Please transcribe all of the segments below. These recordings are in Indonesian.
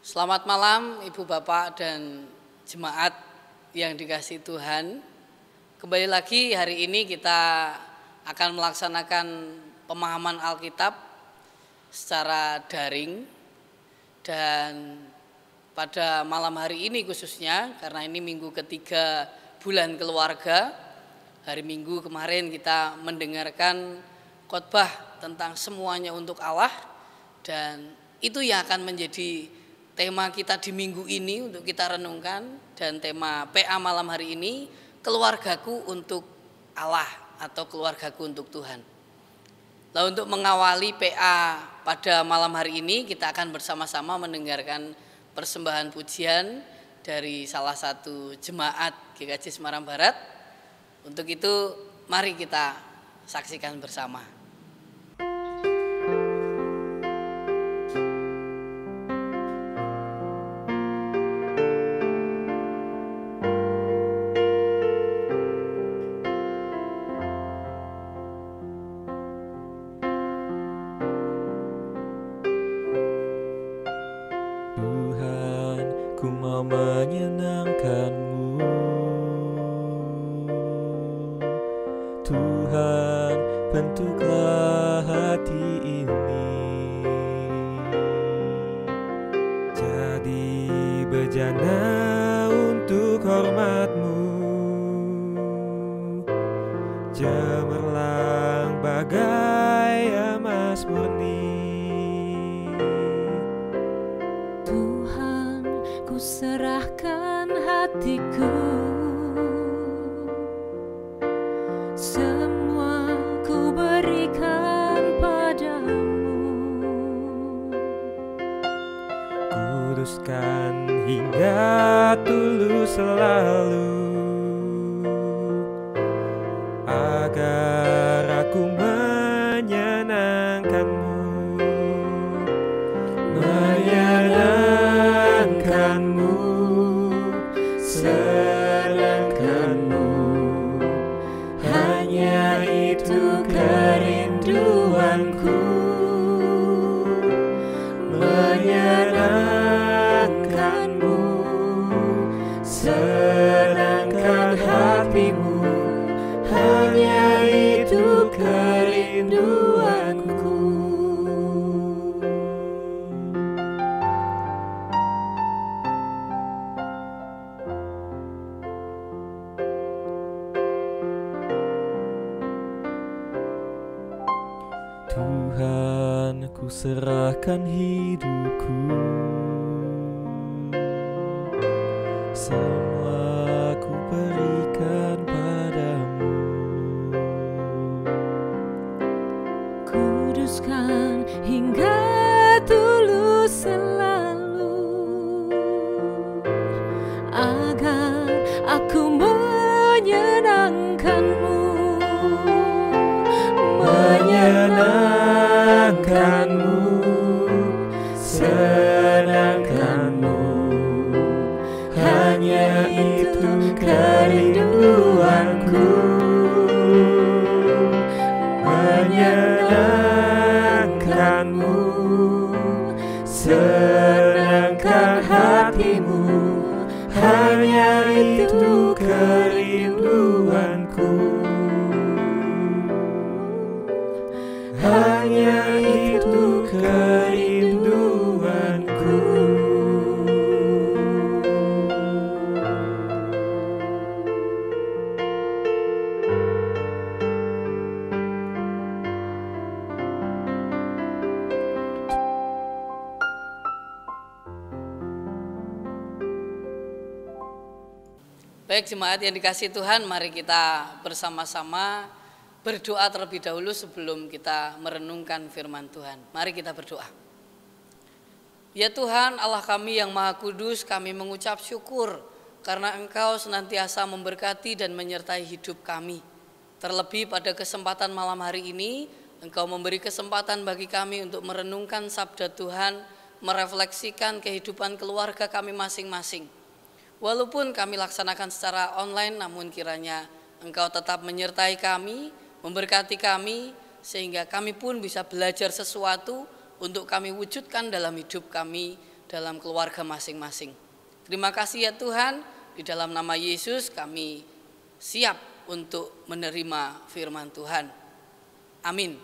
Selamat malam Ibu Bapak dan jemaat yang dikasihi Tuhan. Kembali lagi hari ini kita akan melaksanakan pemahaman Alkitab secara daring. Dan pada malam hari ini khususnya karena ini minggu ketiga bulan keluarga, hari Minggu kemarin kita mendengarkan khotbah tentang semuanya untuk Allah, dan itu yang akan menjadi tema kita di minggu ini untuk kita renungkan. Dan tema PA malam hari ini, keluargaku untuk Allah atau keluargaku untuk Tuhan. Nah, untuk mengawali PA pada malam hari ini kita akan bersama-sama mendengarkan persembahan pujian dari salah satu jemaat GKJ Semarang Barat. Untuk itu mari kita saksikan bersama. Menyenangkan-Mu, Tuhan, bentuklah hati ini jadi bejana untuk hormat-Mu, cemerlang bagai emas murni. Ku serahkan hatiku, semua ku berikan padamu. Kuduskan hingga tulus selalu, agar aku menyenangkan-Mu, senangkan-Mu, hanya itu kerinduanku, menyenangkan-Mu, senangkan hatimu, hanya itu kerinduanku. Tuhan, ku serahkan hidupku, semua ku berikan padamu. Kuduskan hingga tulus selalu, agar aku menyenangkan-Mu, menyenangkan-Mu, senangkan-Mu, hanya itu kerinduanku, menyenangkan-Mu, senangkan hatimu, hanya itu kerinduanku, hanya itu kerinduanku. Baik jemaat yang dikasihi Tuhan, mari kita bersama-sama berdoa terlebih dahulu sebelum kita merenungkan firman Tuhan. Mari kita berdoa. Ya Tuhan, Allah kami yang Maha Kudus, kami mengucap syukur karena Engkau senantiasa memberkati dan menyertai hidup kami. Terlebih pada kesempatan malam hari ini, Engkau memberi kesempatan bagi kami untuk merenungkan sabda Tuhan, merefleksikan kehidupan keluarga kami masing-masing. Walaupun kami laksanakan secara online, namun kiranya Engkau tetap menyertai kami, memberkati kami, sehingga kami pun bisa belajar sesuatu untuk kami wujudkan dalam hidup kami dalam keluarga masing-masing. Terima kasih ya Tuhan, di dalam nama Yesus kami siap untuk menerima firman Tuhan. Amin.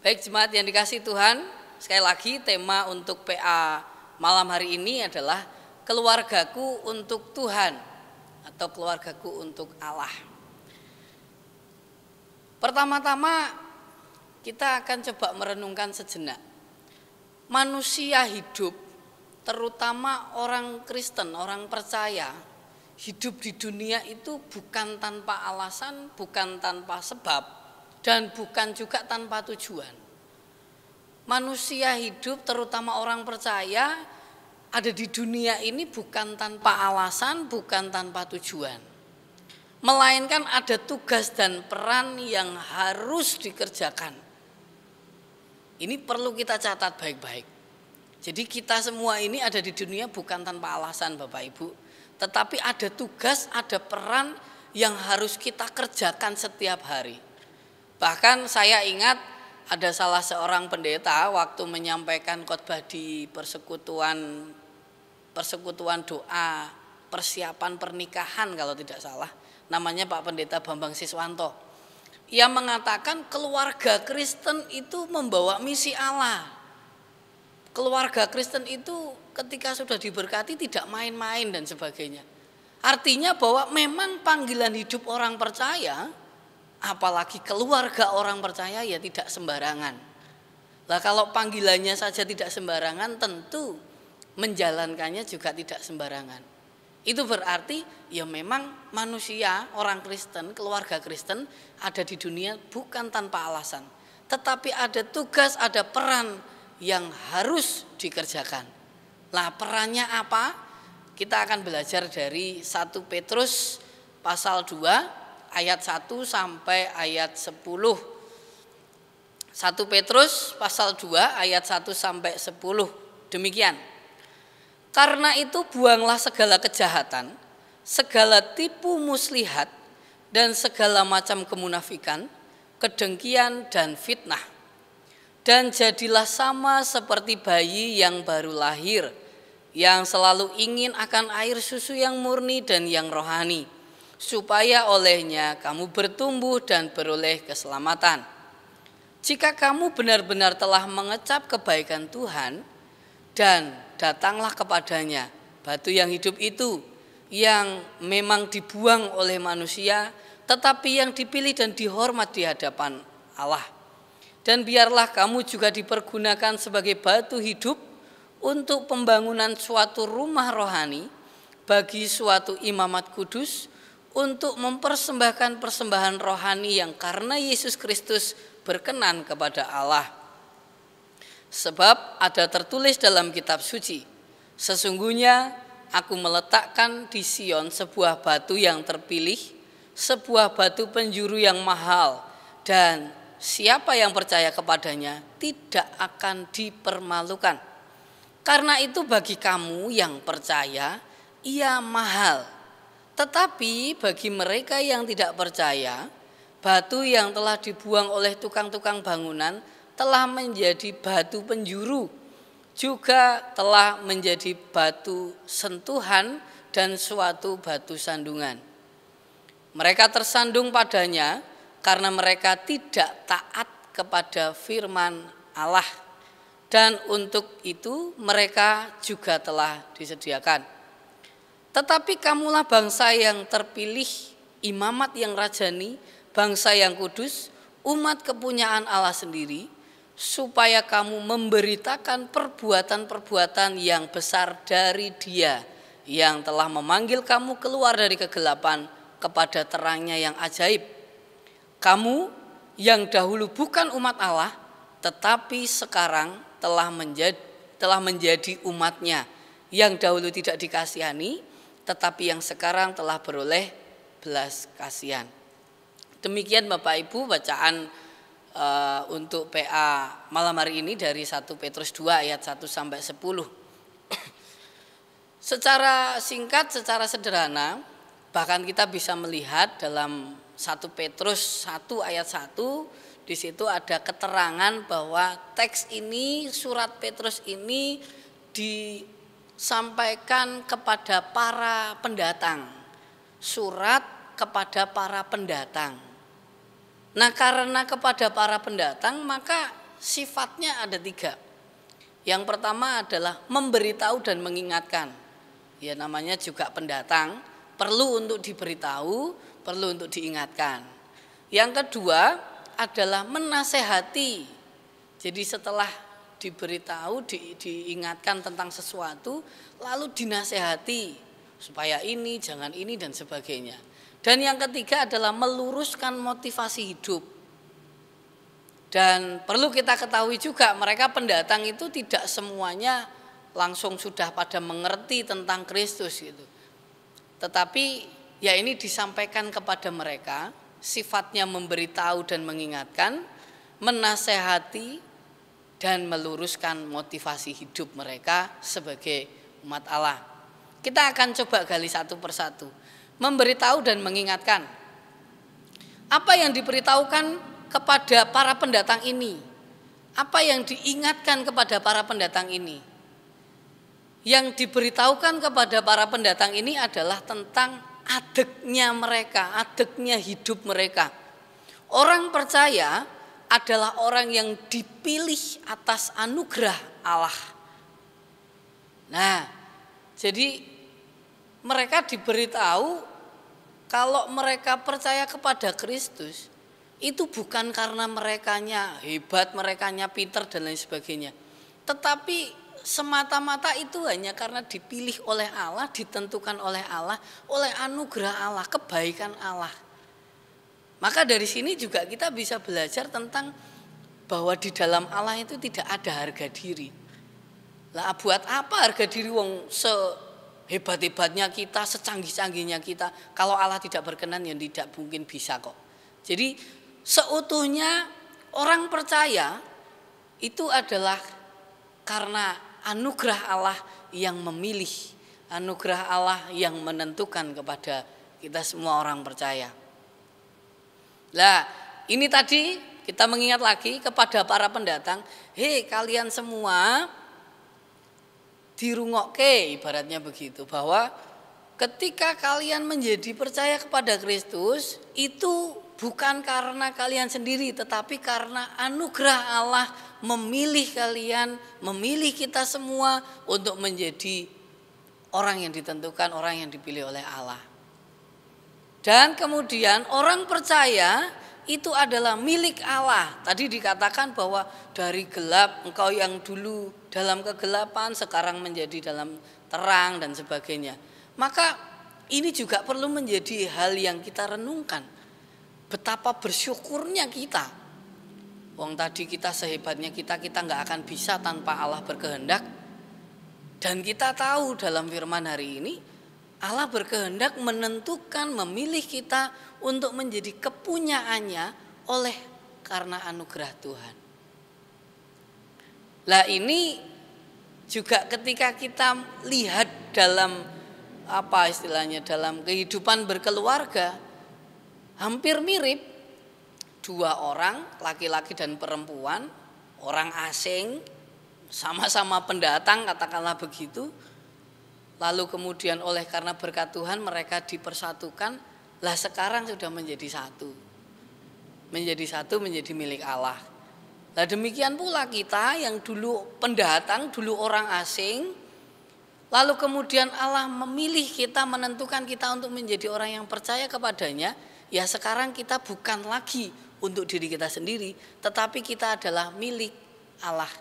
Baik jemaat yang dikasihi Tuhan, sekali lagi tema untuk PA malam hari ini adalah keluargaku untuk Tuhan atau keluargaku untuk Allah. Pertama-tama kita akan coba merenungkan sejenak. Manusia hidup, terutama orang Kristen, orang percaya, hidup di dunia itu bukan tanpa alasan, bukan tanpa sebab, dan bukan juga tanpa tujuan. Manusia hidup, terutama orang percaya, ada di dunia ini bukan tanpa alasan, bukan tanpa tujuan, melainkan ada tugas dan peran yang harus dikerjakan. Ini perlu kita catat baik-baik. Jadi kita semua ini ada di dunia bukan tanpa alasan Bapak Ibu, tetapi ada tugas, ada peran yang harus kita kerjakan setiap hari. Bahkan saya ingat ada salah seorang pendeta waktu menyampaikan khotbah di persekutuan doa persiapan pernikahan kalau tidak salah, namanya Pak Pendeta Bambang Siswanto. Ia mengatakan keluarga Kristen itu membawa misi Allah. Keluarga Kristen itu ketika sudah diberkati tidak main-main dan sebagainya. Artinya bahwa memang panggilan hidup orang percaya, apalagi keluarga orang percaya ya tidak sembarangan. Lah kalau panggilannya saja tidak sembarangan, tentu menjalankannya juga tidak sembarangan. Itu berarti ya memang manusia, orang Kristen, keluarga Kristen ada di dunia bukan tanpa alasan. Tetapi ada tugas, ada peran yang harus dikerjakan. Lah perannya apa? Kita akan belajar dari 1 Petrus pasal 2 ayat 1 sampai ayat 10. 1 Petrus pasal 2 ayat 1 sampai 10. Demikian. Karena itu buanglah segala kejahatan, segala tipu muslihat, dan segala macam kemunafikan, kedengkian dan fitnah. Dan jadilah sama seperti bayi yang baru lahir, yang selalu ingin akan air susu yang murni dan yang rohani, supaya olehnya kamu bertumbuh dan beroleh keselamatan. Jika kamu benar-benar telah mengecap kebaikan Tuhan, dan datanglah kepadanya batu yang hidup itu, yang memang dibuang oleh manusia, tetapi yang dipilih dan dihormat di hadapan Allah. Dan biarlah kamu juga dipergunakan sebagai batu hidup untuk pembangunan suatu rumah rohani bagi suatu imamat kudus, untuk mempersembahkan persembahan rohani yang karena Yesus Kristus berkenan kepada Allah. Sebab ada tertulis dalam kitab suci, sesungguhnya aku meletakkan di Sion sebuah batu yang terpilih, sebuah batu penjuru yang mahal, dan siapa yang percaya kepadanya tidak akan dipermalukan. Karena itu bagi kamu yang percaya, ia mahal. Tetapi bagi mereka yang tidak percaya, batu yang telah dibuang oleh tukang-tukang bangunan telah menjadi batu penjuru, juga telah menjadi batu sentuhan dan suatu batu sandungan. Mereka tersandung padanya karena mereka tidak taat kepada firman Allah, dan untuk itu mereka juga telah disediakan. Tetapi kamulah bangsa yang terpilih, imamat yang rajani, bangsa yang kudus, umat kepunyaan Allah sendiri, supaya kamu memberitakan perbuatan-perbuatan yang besar dari Dia yang telah memanggil kamu keluar dari kegelapan kepada terangnya yang ajaib. Kamu yang dahulu bukan umat Allah, tetapi sekarang telah menjadi umat-Nya, yang dahulu tidak dikasihani, tetapi yang sekarang telah beroleh belas kasihan. Demikian Bapak Ibu bacaan untuk PA malam hari ini dari 1 Petrus 2 ayat 1 sampai 10. Secara singkat, secara sederhana, bahkan kita bisa melihat dalam 1 Petrus 1 ayat 1, di situ ada keterangan bahwa teks ini, surat Petrus ini disampaikan kepada para pendatang. Surat kepada para pendatang. Nah, karena kepada para pendatang maka sifatnya ada 3. Yang pertama adalah memberitahu dan mengingatkan. Ya, namanya juga pendatang, perlu untuk diberitahu, perlu untuk diingatkan. Yang kedua adalah menasehati. Jadi setelah diberitahu, diingatkan tentang sesuatu, lalu dinasehati supaya ini, jangan ini dan sebagainya. Dan yang ketiga adalah meluruskan motivasi hidup. Dan perlu kita ketahui juga, mereka pendatang itu tidak semuanya langsung sudah pada mengerti tentang Kristus gitu. Tetapi ya ini disampaikan kepada mereka, sifatnya memberitahu dan mengingatkan, menasehati dan meluruskan motivasi hidup mereka sebagai umat Allah. Kita akan coba gali satu persatu. Memberitahu dan mengingatkan. Apa yang diberitahukan kepada para pendatang ini? Apa yang diingatkan kepada para pendatang ini? Yang diberitahukan kepada para pendatang ini adalah tentang adeknya mereka, adeknya hidup mereka. Orang percaya adalah orang yang dipilih atas anugerah Allah. Nah, jadi mereka diberitahu kalau mereka percaya kepada Kristus itu bukan karena merekanya hebat, merekanya pintar dan lain sebagainya. Tetapi semata-mata itu hanya karena dipilih oleh Allah, ditentukan oleh Allah, oleh anugerah Allah, kebaikan Allah. Maka dari sini juga kita bisa belajar tentang bahwa di dalam Allah itu tidak ada harga diri. Lah buat apa harga diri wong sehebat-hebatnya kita, secanggih-canggihnya kita, kalau Allah tidak berkenan ya tidak mungkin bisa kok. Jadi seutuhnya orang percaya itu adalah karena anugerah Allah yang memilih, anugerah Allah yang menentukan kepada kita semua orang percaya. Lah, ini tadi kita mengingat lagi kepada para pendatang, hei kalian semua dirungokke, ibaratnya begitu, bahwa ketika kalian menjadi percaya kepada Kristus itu bukan karena kalian sendiri, tetapi karena anugerah Allah memilih kalian, memilih kita semua untuk menjadi orang yang ditentukan, orang yang dipilih oleh Allah. Dan kemudian orang percaya itu adalah milik Allah. Tadi dikatakan bahwa dari gelap engkau yang dulu dalam kegelapan sekarang menjadi dalam terang dan sebagainya. Maka ini juga perlu menjadi hal yang kita renungkan. Betapa bersyukurnya kita. Wong tadi kita sehebatnya kita nggak akan bisa tanpa Allah berkehendak. Dan kita tahu dalam firman hari ini Allah berkehendak menentukan, memilih kita untuk menjadi kepunyaannya oleh karena anugerah Tuhan. Lah ini juga ketika kita lihat dalam apa istilahnya, dalam kehidupan berkeluarga hampir mirip. 2 orang, laki-laki dan perempuan, orang asing, sama-sama pendatang katakanlah begitu. Lalu kemudian oleh karena berkat Tuhan mereka dipersatukan, lah sekarang sudah menjadi satu. Menjadi satu, menjadi milik Allah. Nah demikian pula kita yang dulu pendatang, dulu orang asing, lalu kemudian Allah memilih kita, menentukan kita untuk menjadi orang yang percaya kepadanya. Ya sekarang kita bukan lagi untuk diri kita sendiri, tetapi kita adalah milik Allah.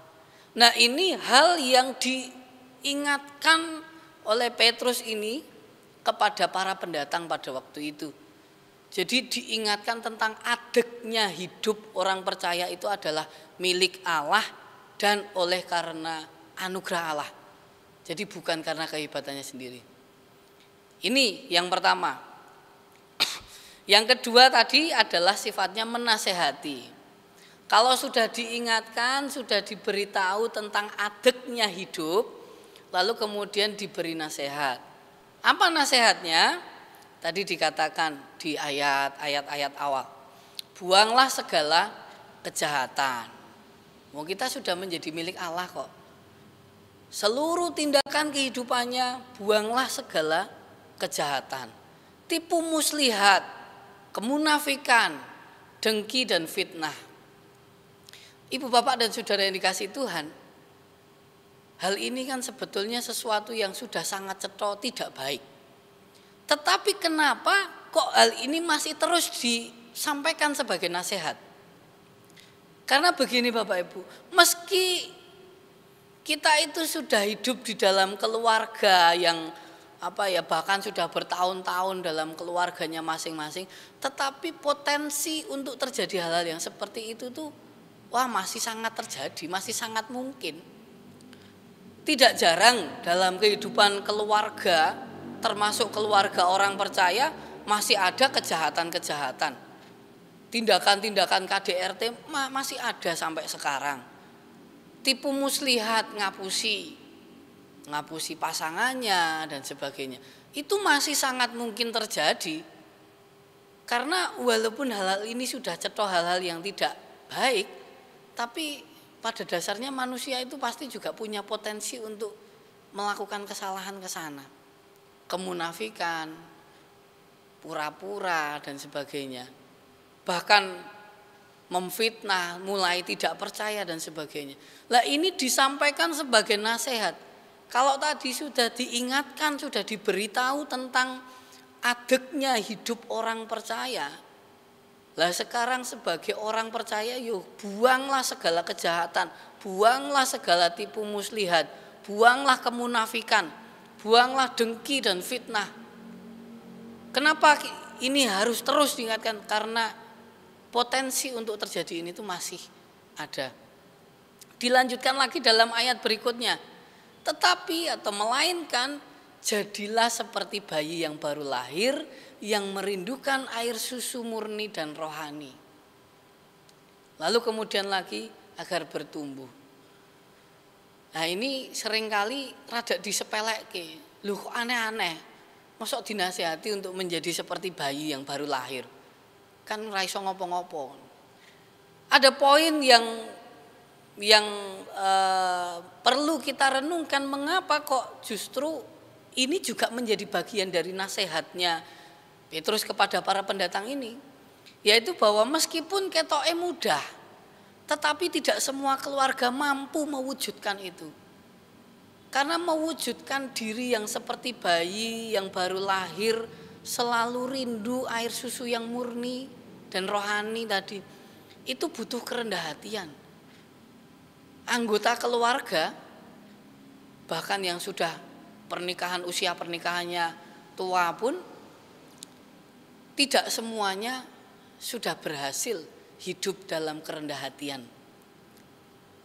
Nah ini hal yang diingatkan oleh Petrus ini kepada para pendatang pada waktu itu. Jadi diingatkan tentang adeknya hidup orang percaya itu adalah milik Allah dan oleh karena anugerah Allah. Jadi bukan karena kehebatannya sendiri. Ini yang pertama. Yang kedua tadi adalah sifatnya menasehati. Kalau sudah diingatkan, sudah diberitahu tentang adeknya hidup, lalu kemudian diberi nasihat. Apa nasihatnya? Tadi dikatakan di ayat-ayat awal. Buanglah segala kejahatan. Kita sudah menjadi milik Allah kok. seluruh tindakan kehidupannya, buanglah segala kejahatan, tipu muslihat, kemunafikan, dengki dan fitnah. Ibu bapak dan saudara yang dikasihi Tuhan, hal ini kan sebetulnya sesuatu yang sudah sangat cetha tidak baik. Tetapi kenapa kok hal ini masih terus disampaikan sebagai nasihat? Karena begini Bapak Ibu, meski kita itu sudah hidup di dalam keluarga yang bahkan sudah bertahun-tahun dalam keluarganya masing-masing, tetapi potensi untuk terjadi hal-hal yang seperti itu tuh masih sangat terjadi, masih sangat mungkin. Tidak jarang dalam kehidupan keluarga, termasuk keluarga orang percaya, masih ada kejahatan-kejahatan. Tindakan-tindakan KDRT masih ada sampai sekarang. Tipu muslihat, ngapusi pasangannya dan sebagainya. Itu masih sangat mungkin terjadi. Karena walaupun hal-hal ini sudah cetha hal-hal yang tidak baik, tapi pada dasarnya manusia itu pasti juga punya potensi untuk melakukan kesalahan ke sana. Kemunafikan, pura-pura dan sebagainya. Bahkan memfitnah, mulai tidak percaya dan sebagainya. Lah ini disampaikan sebagai nasihat. Kalau tadi sudah diingatkan, sudah diberitahu tentang adeknya hidup orang percaya. Lah sekarang sebagai orang percaya, buanglah segala kejahatan, buanglah segala tipu muslihat, buanglah kemunafikan, buanglah dengki dan fitnah. Kenapa ini harus terus diingatkan? Karena potensi untuk terjadi ini tuh masih ada. Dilanjutkan lagi dalam ayat berikutnya. Tetapi atau melainkan jadilah seperti bayi yang baru lahir yang merindukan air susu murni dan rohani. Lalu kemudian lagi agar bertumbuh. Nah ini seringkali rada disepelekke. Loh aneh-aneh. Mosok dinasihati untuk menjadi seperti bayi yang baru lahir. Kan ora iso ngopo-ngopo. Ada poin yang perlu kita renungkan, mengapa kok justru ini juga menjadi bagian dari nasihatnya Petrus kepada para pendatang ini, yaitu bahwa meskipun ketoke mudah, tetapi tidak semua keluarga mampu mewujudkan itu. Karena mewujudkan diri yang seperti bayi yang baru lahir, selalu rindu air susu yang murni dan rohani tadi, itu butuh kerendah hatian. Anggota keluarga, bahkan yang sudah usia pernikahannya tua pun, tidak semuanya sudah berhasil hidup dalam kerendah hatian.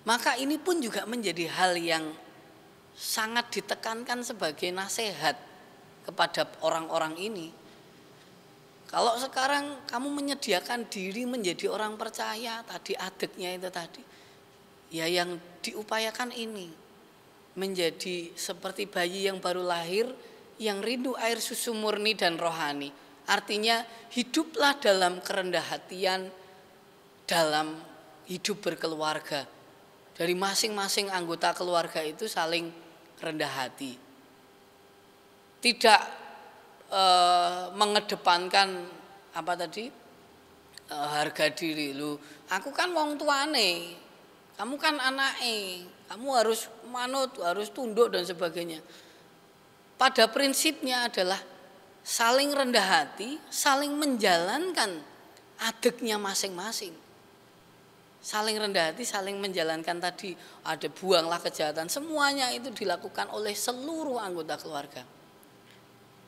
Maka ini pun juga menjadi hal yang sangat ditekankan sebagai nasihat kepada orang-orang ini. Kalau sekarang kamu menyediakan diri menjadi orang percaya, tadi adeknya itu tadi, ya yang diupayakan ini menjadi seperti bayi yang baru lahir yang rindu air susu murni dan rohani. Artinya hiduplah dalam kerendah hatian dalam hidup berkeluarga. Dari masing-masing anggota keluarga itu saling rendah hati. Tidak mengedepankan harga diri. Lu, aku kan wong tuane, kamu kan anake, kamu harus manut, harus tunduk dan sebagainya. Pada prinsipnya adalah saling rendah hati, saling menjalankan adeknya masing-masing. Saling rendah hati, saling menjalankan tadi, ada buanglah kejahatan, semuanya itu dilakukan oleh seluruh anggota keluarga.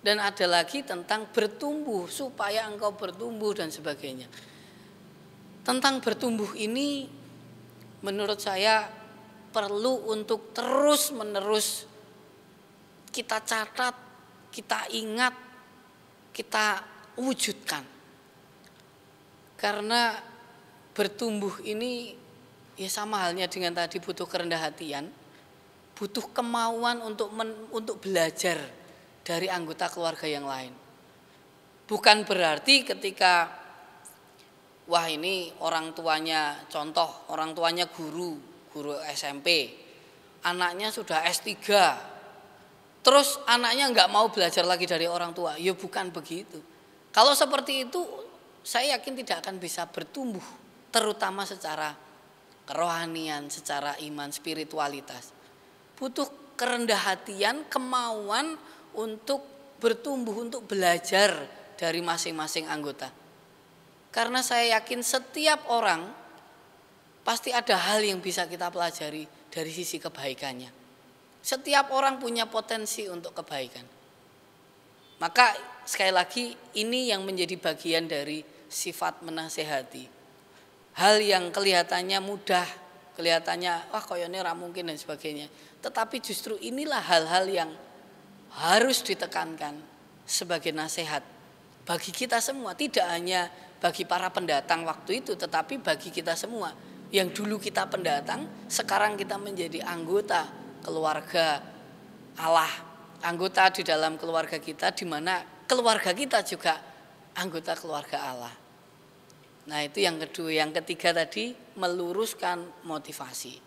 Dan ada lagi tentang bertumbuh, supaya engkau bertumbuh dan sebagainya. Tentang bertumbuh ini menurut saya perlu untuk terus-menerus kita catat, kita ingat, kita wujudkan. Karena bertumbuh ini ya sama halnya dengan tadi, butuh kerendah hatian, butuh kemauan untuk belajar dari anggota keluarga yang lain. Bukan berarti ketika ini orang tuanya, contoh orang tuanya guru SMP, anaknya sudah S3, terus anaknya nggak mau belajar lagi dari orang tua. Ya bukan begitu. Kalau seperti itu, saya yakin tidak akan bisa bertumbuh, terutama secara kerohanian, secara iman, spiritualitas. Butuh kerendah hatian, kemauan untuk bertumbuh, untuk belajar dari masing-masing anggota. Karena saya yakin setiap orang pasti ada hal yang bisa kita pelajari dari sisi kebaikannya. Setiap orang punya potensi untuk kebaikan. Maka sekali lagi ini yang menjadi bagian dari sifat menasehati. Hal yang kelihatannya mudah, kelihatannya wah koyone ra mungkin dan sebagainya. Tetapi justru inilah hal-hal yang harus ditekankan sebagai nasihat bagi kita semua, tidak hanya bagi para pendatang waktu itu, tetapi bagi kita semua yang dulu kita pendatang, sekarang kita menjadi anggota keluarga Allah, anggota di dalam keluarga kita, di mana keluarga kita juga anggota keluarga Allah. Nah itu yang kedua. Yang ketiga tadi meluruskan motivasi.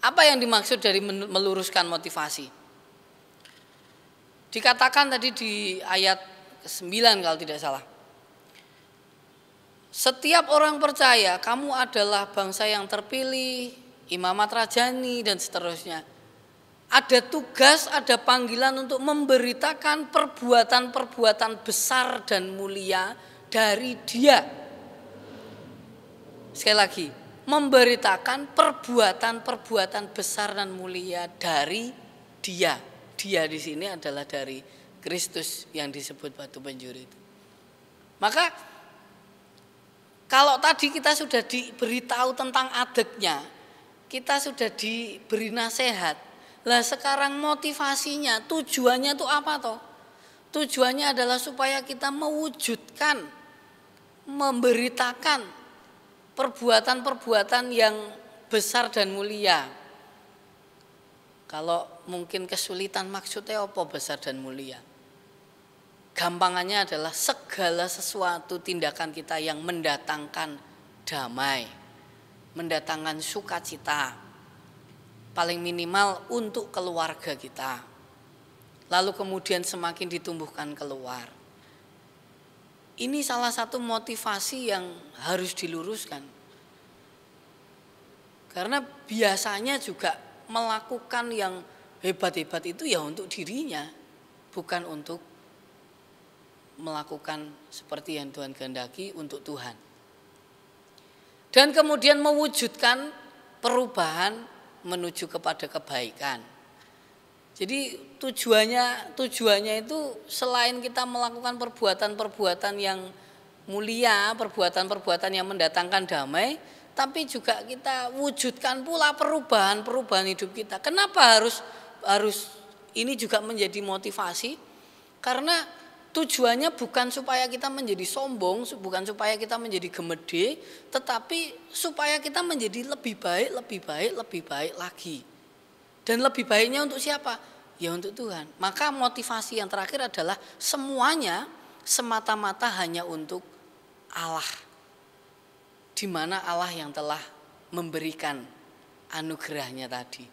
Apa yang dimaksud dari meluruskan motivasi? Dikatakan tadi di ayat 9 kalau tidak salah. Setiap orang percaya kamu adalah bangsa yang terpilih, imamat rajani dan seterusnya. Ada tugas, ada panggilan untuk memberitakan perbuatan-perbuatan besar dan mulia dari Dia. Sekali lagi, memberitakan perbuatan-perbuatan besar dan mulia dari Dia. Dia di sini adalah dari Kristus yang disebut batu penjuru itu. Maka kalau tadi kita sudah diberitahu tentang adeknya, kita sudah diberi nasihat. Lah sekarang motivasinya, tujuannya itu apa toh? Tujuannya adalah supaya kita mewujudkan, memberitakan perbuatan-perbuatan yang besar dan mulia. Kalau mungkin kesulitan maksudnya apa besar dan mulia? Gampangannya adalah segala sesuatu tindakan kita yang mendatangkan damai, mendatangkan sukacita, paling minimal untuk keluarga kita. Lalu kemudian semakin ditumbuhkan keluar. Ini salah satu motivasi yang harus diluruskan. Karena biasanya juga melakukan yang hebat-hebat itu ya untuk dirinya, bukan untuk melakukan seperti yang Tuhan kehendaki untuk Tuhan. Dan kemudian mewujudkan perubahan menuju kepada kebaikan. Jadi tujuannya itu selain kita melakukan perbuatan-perbuatan yang mulia, perbuatan-perbuatan yang mendatangkan damai, tapi juga kita wujudkan pula perubahan hidup kita. Kenapa harus ini juga menjadi motivasi? Karena tujuannya bukan supaya kita menjadi sombong, bukan supaya kita menjadi gemede, tetapi supaya kita menjadi lebih baik lagi. Dan lebih baiknya untuk siapa? Ya untuk Tuhan. Maka motivasi yang terakhir adalah semuanya semata-mata hanya untuk Allah. Di mana Allah yang telah memberikan anugerahnya tadi.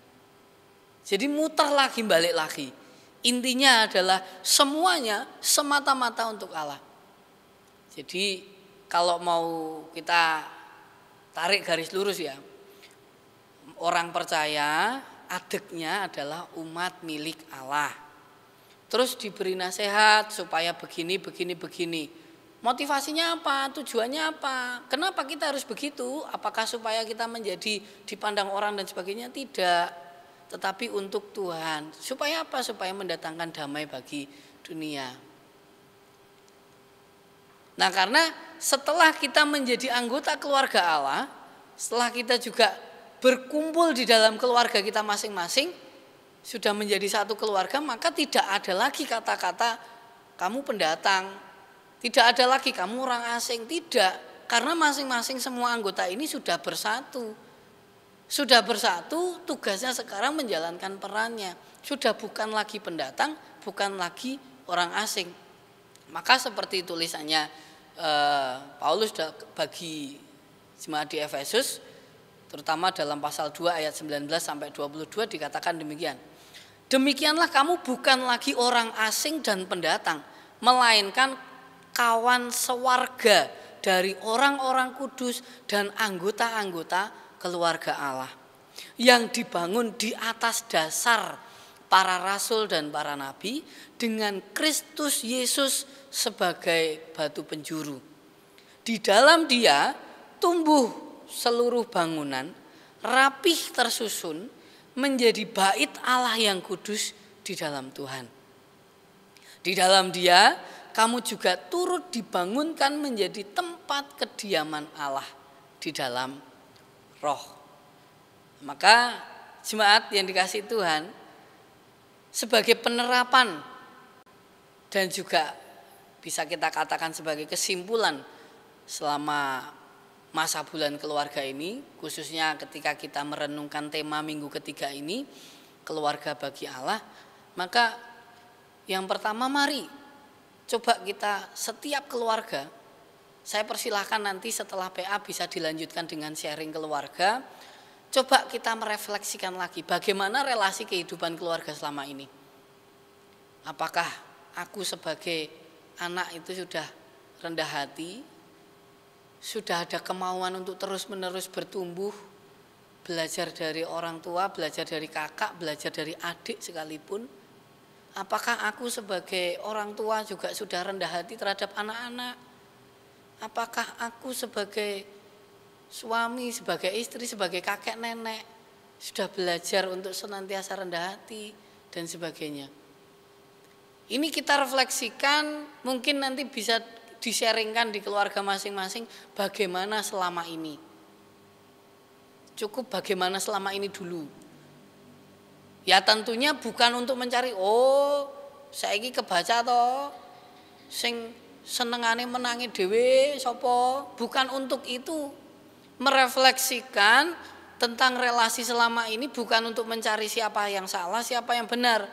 Jadi muter lagi, balik lagi. Intinya adalah semuanya semata-mata untuk Allah. Jadi kalau mau kita tarik garis lurus ya, orang percaya adeknya adalah umat milik Allah. Terus diberi nasihat supaya begini. Motivasinya apa? Tujuannya apa? Kenapa kita harus begitu? Apakah supaya kita menjadi dipandang orang dan sebagainya? Tidak. Tetapi untuk Tuhan. Supaya apa? Supaya mendatangkan damai bagi dunia. Nah karena setelah kita menjadi anggota keluarga Allah, setelah kita juga berkumpul di dalam keluarga kita masing-masing, sudah menjadi satu keluarga, maka tidak ada lagi kata-kata kamu pendatang, tidak ada lagi kamu orang asing, tidak. Karena masing-masing semua anggota ini sudah bersatu. Sudah bersatu, tugasnya sekarang menjalankan perannya. Sudah bukan lagi pendatang, bukan lagi orang asing. Maka seperti tulisannya Paulus bagi jemaat di Efesus, Terutama dalam pasal 2 ayat 19 sampai 22 dikatakan demikian. Demikianlah kamu bukan lagi orang asing dan pendatang, melainkan kawan sewarga dari orang-orang kudus dan anggota-anggota keluarga Allah yang dibangun di atas dasar para rasul dan para nabi dengan Kristus Yesus sebagai batu penjuru. Di dalam Dia tumbuh seluruh bangunan rapih tersusun menjadi bait Allah yang kudus di dalam Tuhan. Di dalam Dia kamu juga turut dibangunkan menjadi tempat kediaman Allah di dalam Roh. Maka jemaat yang dikasihi Tuhan, sebagai penerapan dan juga bisa kita katakan sebagai kesimpulan selama masa bulan keluarga ini, khususnya ketika kita merenungkan tema minggu ketiga ini, keluarga bagi Allah, maka yang pertama mari coba kita setiap keluarga, saya persilahkan nanti setelah PA bisa dilanjutkan dengan sharing keluarga, coba kita merefleksikan lagi bagaimana relasi kehidupan keluarga selama ini. Apakah aku sebagai anak itu sudah rendah hati, sudah ada kemauan untuk terus-menerus bertumbuh, belajar dari orang tua, belajar dari kakak, belajar dari adik sekalipun. Apakah aku sebagai orang tua juga sudah rendah hati terhadap anak-anak? Apakah aku sebagai suami, sebagai istri, sebagai kakek nenek sudah belajar untuk senantiasa rendah hati dan sebagainya? Ini kita refleksikan, mungkin nanti bisa di-sharingkan di keluarga masing-masing bagaimana selama ini. Cukup bagaimana selama ini dulu. Ya tentunya bukan untuk mencari saiki kebaca toh sing senengane menangi dhewe sapa, bukan untuk itu. Merefleksikan tentang relasi selama ini bukan untuk mencari siapa yang salah, siapa yang benar,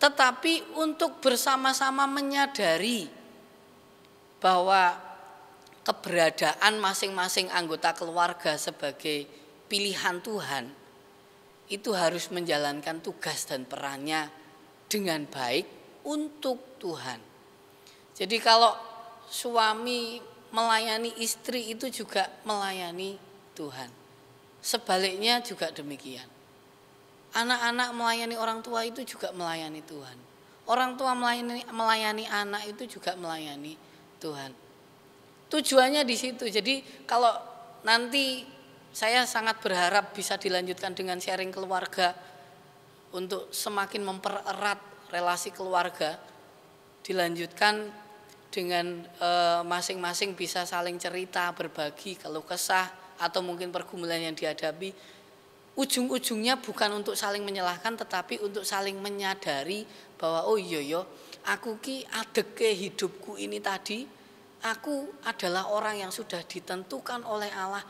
tetapi untuk bersama-sama menyadari bahwa keberadaan masing-masing anggota keluarga sebagai pilihan Tuhan itu harus menjalankan tugas dan perannya dengan baik untuk Tuhan. Jadi kalau suami melayani istri itu juga melayani Tuhan. Sebaliknya juga demikian. Anak-anak melayani orang tua itu juga melayani Tuhan. Orang tua melayani anak itu juga melayani Tuhan. Tujuannya di situ. Jadi kalau nanti saya sangat berharap bisa dilanjutkan dengan sharing keluarga untuk semakin mempererat relasi keluarga, dilanjutkan dengan masing-masing bisa saling cerita, berbagi keluh kesah atau mungkin pergumulan yang dihadapi. Ujung-ujungnya bukan untuk saling menyalahkan, tetapi untuk saling menyadari bahwa aku ki adeke hidupku ini tadi, aku adalah orang yang sudah ditentukan oleh Allah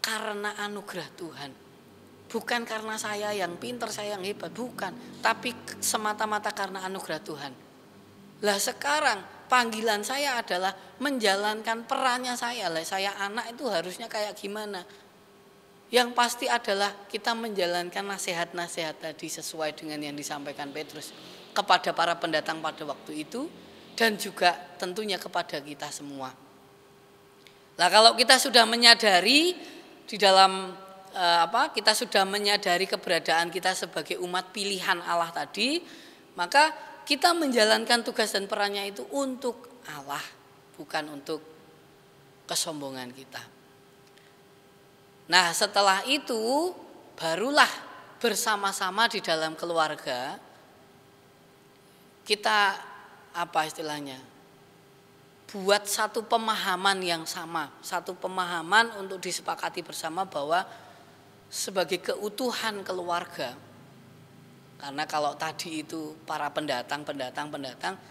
karena anugerah Tuhan. Bukan karena saya yang pintar, saya yang hebat, bukan, tapi semata-mata karena anugerah Tuhan. Lah sekarang panggilan saya adalah menjalankan perannya saya. Lah saya anak itu harusnya kayak gimana? Yang pasti adalah kita menjalankan nasihat-nasihat tadi sesuai dengan yang disampaikan Petrus kepada para pendatang pada waktu itu dan juga tentunya kepada kita semua. Nah, kalau kita sudah menyadari di dalam kita sudah menyadari keberadaan kita sebagai umat pilihan Allah tadi, maka kita menjalankan tugas dan perannya itu untuk Allah, bukan untuk kesombongan kita. Nah, setelah itu barulah bersama-sama di dalam keluarga kita buat satu pemahaman yang sama, satu pemahaman untuk disepakati bersama bahwa sebagai keutuhan keluarga. Karena kalau tadi itu para pendatang,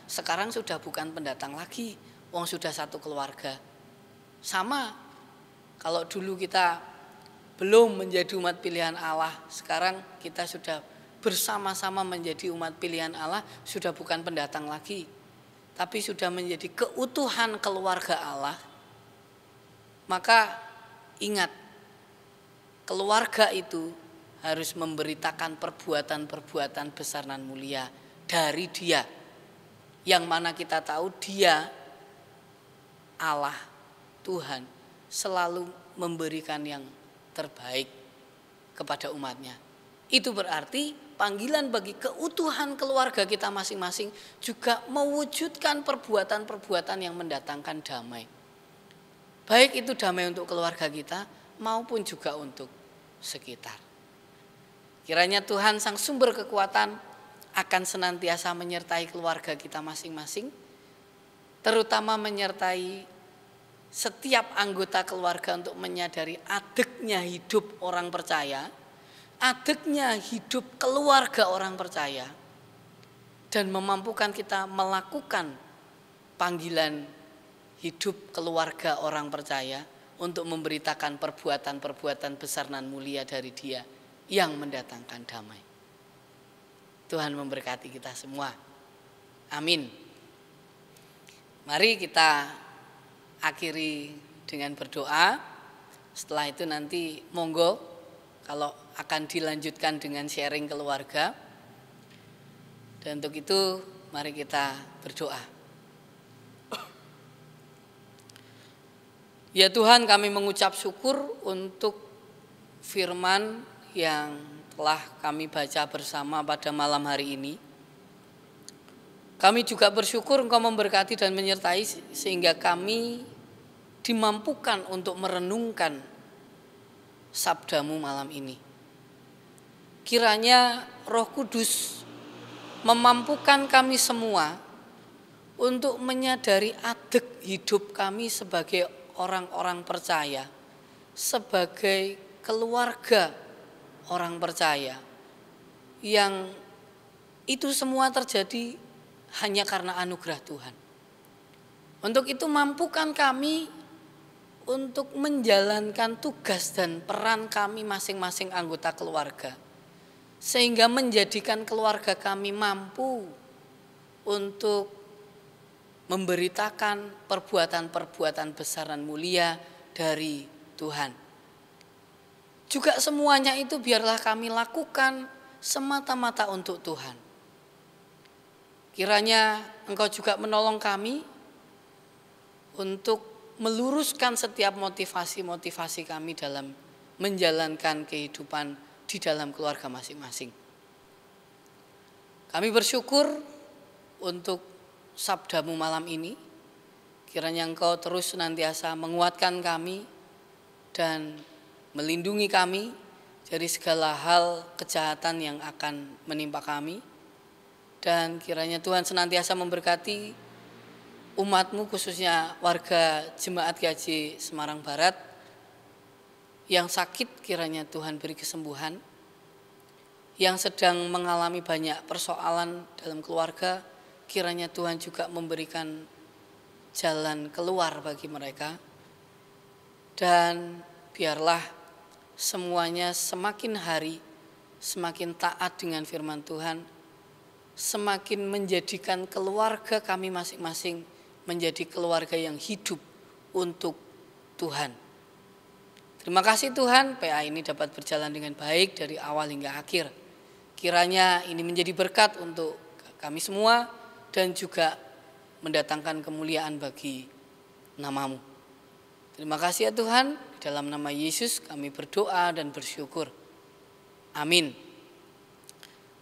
sekarang sudah bukan pendatang lagi, wong sudah satu keluarga. Sama kalau dulu kita belum menjadi umat pilihan Allah, sekarang kita sudah bersama-sama menjadi umat pilihan Allah, sudah bukan pendatang lagi, tapi sudah menjadi keutuhan keluarga Allah. Maka ingat, keluarga itu harus memberitakan perbuatan-perbuatan besar dan mulia dari Dia, yang mana kita tahu Dia Allah Tuhan selalu memberikan yang terbaik kepada umatnya. Itu berarti panggilan bagi keutuhan keluarga kita masing-masing juga mewujudkan perbuatan-perbuatan yang mendatangkan damai. Baik itu damai untuk keluarga kita maupun juga untuk sekitar. Kiranya Tuhan sang sumber kekuatan akan senantiasa menyertai keluarga kita masing-masing, terutama menyertai setiap anggota keluarga untuk menyadari adeknya hidup orang percaya, adeknya hidup keluarga orang percaya, dan memampukan kita melakukan panggilan hidup keluarga orang percaya untuk memberitakan perbuatan-perbuatan besar dan mulia dari Dia yang mendatangkan damai. Tuhan memberkati kita semua. Amin. Mari kita akhiri dengan berdoa. Setelah itu nanti monggo kalau akan dilanjutkan dengan sharing keluarga. Dan untuk itu mari kita berdoa. Ya Tuhan, kami mengucap syukur untuk firman yang telah kami baca bersama pada malam hari ini. Kami juga bersyukur Engkau memberkati dan menyertai sehingga kami dimampukan untuk merenungkan sabdamu malam ini. Kiranya Roh Kudus memampukan kami semua untuk menyadari adek hidup kami sebagai orang-orang percaya, sebagai keluarga orang percaya, yang itu semua terjadi hanya karena anugerah Tuhan. Untuk itu mampukan kami untuk menjalankan tugas dan peran kami masing-masing anggota keluarga, sehingga menjadikan keluarga kami mampu untuk memberitakan perbuatan-perbuatan besar dan mulia dari Tuhan. Juga semuanya itu biarlah kami lakukan semata-mata untuk Tuhan. Kiranya Engkau juga menolong kami untuk meluruskan setiap motivasi-motivasi kami dalam menjalankan kehidupan di dalam keluarga masing-masing. Kami bersyukur untuk sabdamu malam ini. Kiranya Engkau terus senantiasa menguatkan kami dan melindungi kami dari segala hal kejahatan yang akan menimpa kami. Dan kiranya Tuhan senantiasa memberkati umat-Mu, khususnya warga Jemaat GAJ Semarang Barat yang sakit, kiranya Tuhan beri kesembuhan. Yang sedang mengalami banyak persoalan dalam keluarga, kiranya Tuhan juga memberikan jalan keluar bagi mereka. Dan biarlah semuanya semakin hari semakin taat dengan firman Tuhan, semakin menjadikan keluarga kami masing-masing menjadi keluarga yang hidup untuk Tuhan. Terima kasih Tuhan, PA ini dapat berjalan dengan baik dari awal hingga akhir. Kiranya ini menjadi berkat untuk kami semua dan juga mendatangkan kemuliaan bagi nama-Mu. Terima kasih ya Tuhan, dalam nama Yesus kami berdoa dan bersyukur. Amin.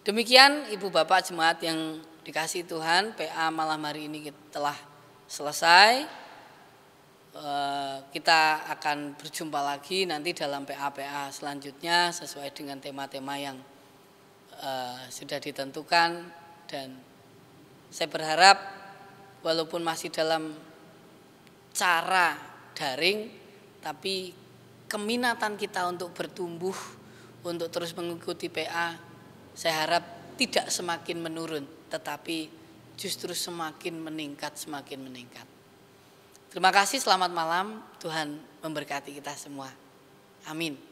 Demikian Ibu Bapak Jemaat yang dikasihi Tuhan, PA malam hari ini telah selesai. Kita akan berjumpa lagi nanti dalam PA-PA selanjutnya sesuai dengan tema-tema yang sudah ditentukan. Dan saya berharap walaupun masih dalam cara daring, tapi keminatan kita untuk bertumbuh, untuk terus mengikuti PA, saya harap tidak semakin menurun, tetapi justru semakin meningkat, semakin meningkat. Terima kasih, selamat malam, Tuhan memberkati kita semua. Amin.